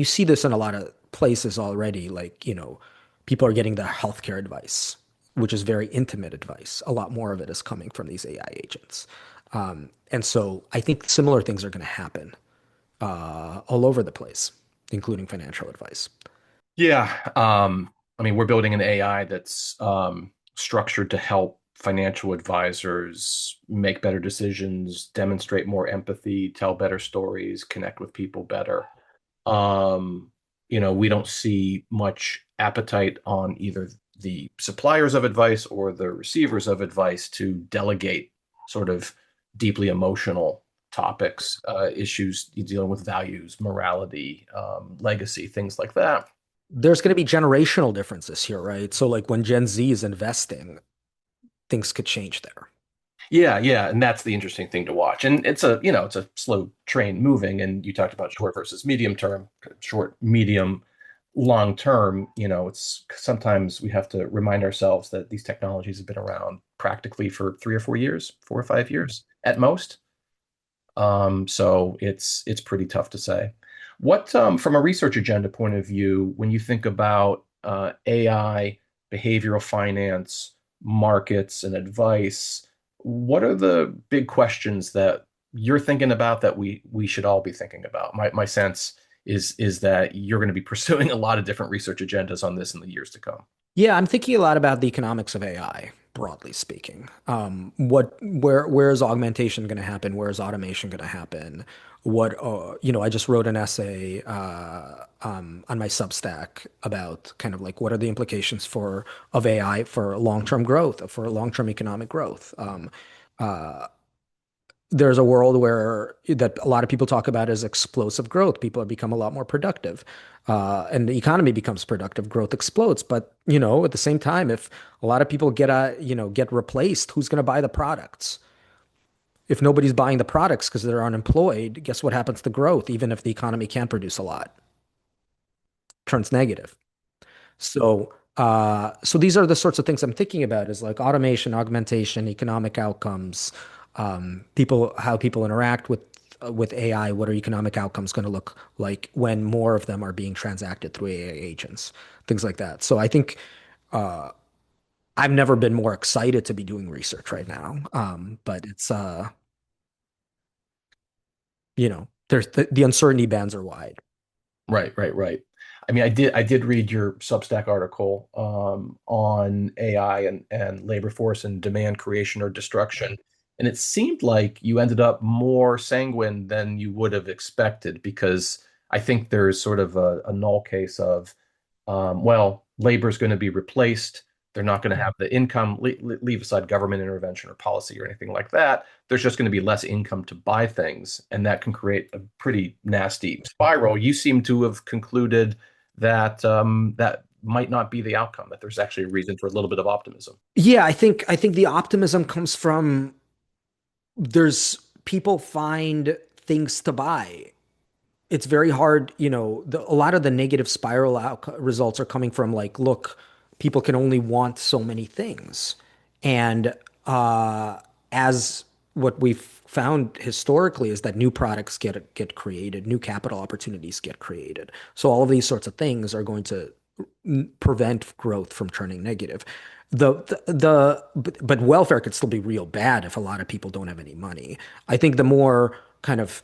see this in a lot of places already. Like, people are getting their healthcare advice, which is very intimate advice. A lot more of it is coming from these AI agents. And so I think similar things are going to happen all over the place, including financial advice. Yeah. I mean, we're building an AI that's structured to help financial advisors make better decisions, demonstrate more empathy, tell better stories, connect with people better. Um, we don't see much appetite on either the suppliers of advice or the receivers of advice to delegate sort of deeply emotional topics, issues dealing with values, morality, legacy, things like that. There's going to be generational differences here, right? So like when Gen Z is investing, things could change there. Yeah, yeah, and that's the interesting thing to watch. And it's a slow train moving. And you talked about short versus medium term, short, medium, long term. It's sometimes we have to remind ourselves that these technologies have been around practically for 3 or 4 years, 4 or 5 years at most. So it's pretty tough to say. What from a research agenda point of view, when you think about AI, behavioral finance, markets, and advice, what are the big questions that you're thinking about that we should all be thinking about? My sense is that you're going to be pursuing a lot of different research agendas on this in the years to come. Yeah, I'm thinking a lot about the economics of AI, broadly speaking. Where is augmentation going to happen? Where is automation going to happen? I just wrote an essay on my Substack about kind of like what are the implications for of AI for long-term growth, for long-term economic growth. There's a world where that a lot of people talk about as explosive growth. People have become a lot more productive, and the economy becomes productive. Growth explodes. But at the same time, if a lot of people get replaced, who's going to buy the products? If nobody's buying the products because they're unemployed, guess what happens to growth? Even if the economy can produce a lot, turns negative. So these are the sorts of things I'm thinking about is like automation, augmentation, economic outcomes, how people interact with AI. What are economic outcomes going to look like when more of them are being transacted through AI agents, things like that. So I think I've never been more excited to be doing research right now. But it's there's the uncertainty bands are wide. Right, right, right. I mean, I did read your Substack article on AI and labor force and demand creation or destruction, and it seemed like you ended up more sanguine than you would have expected because I think there's sort of a null case of well, labor is going to be replaced. They're not going to have the income, leave aside government intervention or policy or anything like that. There's just going to be less income to buy things, and that can create a pretty nasty spiral. You seem to have concluded that that might not be the outcome, that there's actually a reason for a little bit of optimism. Yeah, I think the optimism comes from there's people find things to buy. It's very hard, a lot of the negative spiral results are coming from like, look, people can only want so many things. And as what we've found historically is that new products get created, new capital opportunities get created. So all of these sorts of things are going to prevent growth from turning negative. But welfare could still be real bad if a lot of people don't have any money. I think the more kind of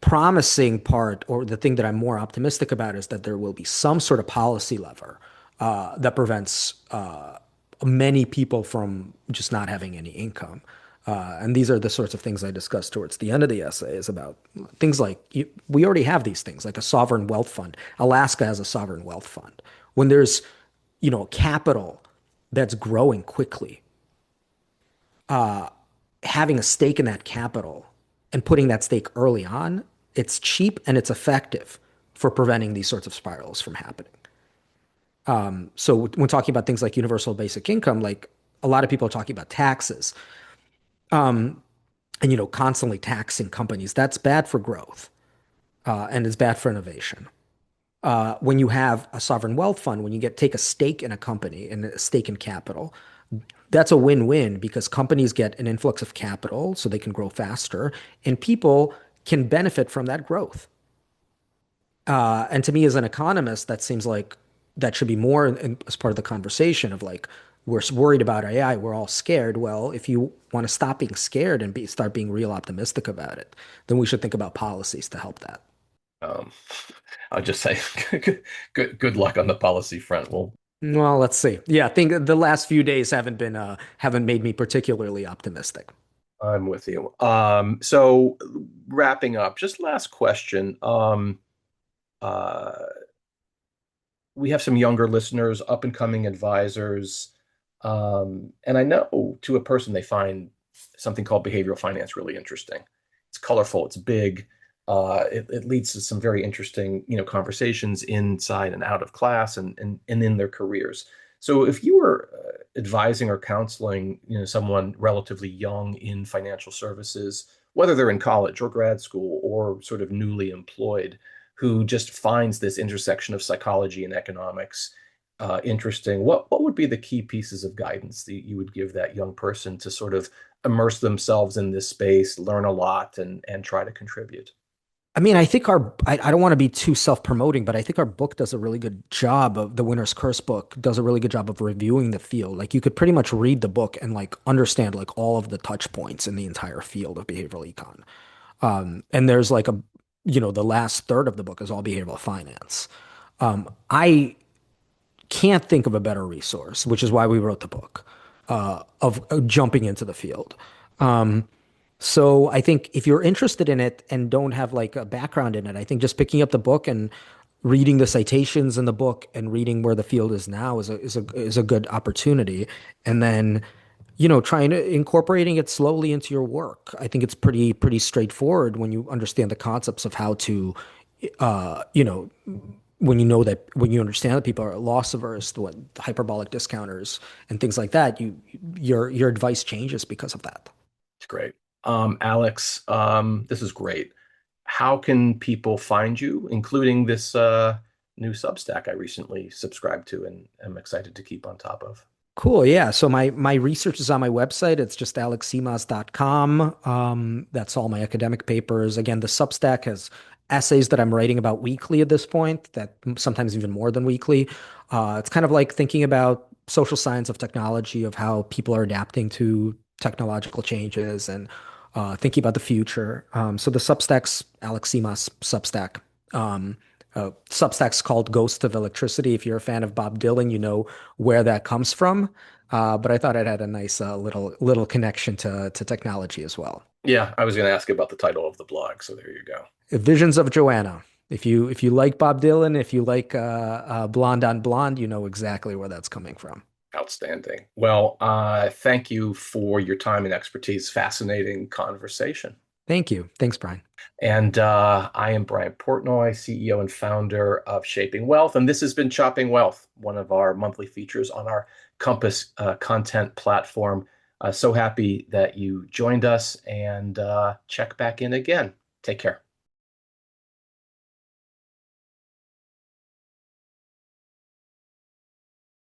promising part, or the thing that I'm more optimistic about, is that there will be some sort of policy lever that prevents many people from just not having any income. And these are the sorts of things I discussed towards the end of the essay is about things like we already have these things like a sovereign wealth fund. Alaska has a sovereign wealth fund. When there's, capital that's growing quickly, having a stake in that capital and putting that stake early on, it's cheap and it's effective for preventing these sorts of spirals from happening. So when talking about things like universal basic income, like a lot of people are talking about taxes, and constantly taxing companies. That's bad for growth, and it's bad for innovation. When you have a sovereign wealth fund, when you get take a stake in a company and a stake in capital, that's a win-win because companies get an influx of capital so they can grow faster, and people can benefit from that growth. And to me, as an economist, that seems like that should be more as part of the conversation of like, we're worried about AI, we're all scared. Well, if you want to stop being scared and start being real optimistic about it, then we should think about policies to help that. Um, I'll just say good luck on the policy front. Well, Well, let's see. Yeah, I think the last few days haven't made me particularly optimistic. I'm with you. So wrapping up, just last question. Uh, we have some younger listeners, up and coming advisors. And I know to a person they find something called behavioral finance really interesting. It's colorful, it's big. It leads to some very interesting, conversations inside and out of class and in their careers. So if you were advising or counseling, someone relatively young in financial services, whether they're in college or grad school or sort of newly employed, who just finds this intersection of psychology and economics interesting, what would be the key pieces of guidance that you would give that young person to sort of immerse themselves in this space, learn a lot, and try to contribute? I mean, I don't want to be too self-promoting, but I think our book does a really good job of the Winner's Curse book does a really good job of reviewing the field. Like you could pretty much read the book and like understand like all of the touch points in the entire field of behavioral econ. And there's like the last third of the book is all behavioral finance. I can't think of a better resource, which is why we wrote the book, of jumping into the field. So I think if you're interested in it and don't have like a background in it, I think just picking up the book and reading the citations in the book and reading where the field is now is a good opportunity. And then, trying to incorporating it slowly into your work. I think it's pretty straightforward when you understand the concepts of how to, uh, you know, when you understand that people are loss averse, the hyperbolic discounters and things like that, your advice changes because of that. It's great. Alex, this is great. How can people find you, including this new Substack I recently subscribed to and am excited to keep on top of? Cool. Yeah. So my research is on my website. It's just aleximas.com. That's all my academic papers. Again, the Substack has essays that I'm writing about weekly at this point, that sometimes even more than weekly. It's kind of like thinking about social science of technology, of how people are adapting to technological changes and thinking about the future. So the Substack's Alex Imas Substack. Substack's called Ghost of Electricity. If you're a fan of Bob Dylan, you know where that comes from. But I thought it had a nice little connection to technology as well. Yeah, I was going to ask about the title of the blog, so there you go. Visions of Joanna. If you like Bob Dylan, if you like Blonde on Blonde, you know exactly where that's coming from. Outstanding. Well, thank you for your time and expertise. Fascinating conversation. Thank you. Thanks, Brian. And I am Brian Portnoy, CEO and founder of Shaping Wealth. And this has been Chopping Wealth, one of our monthly features on our Compass content platform. So happy that you joined us and check back in again. Take care.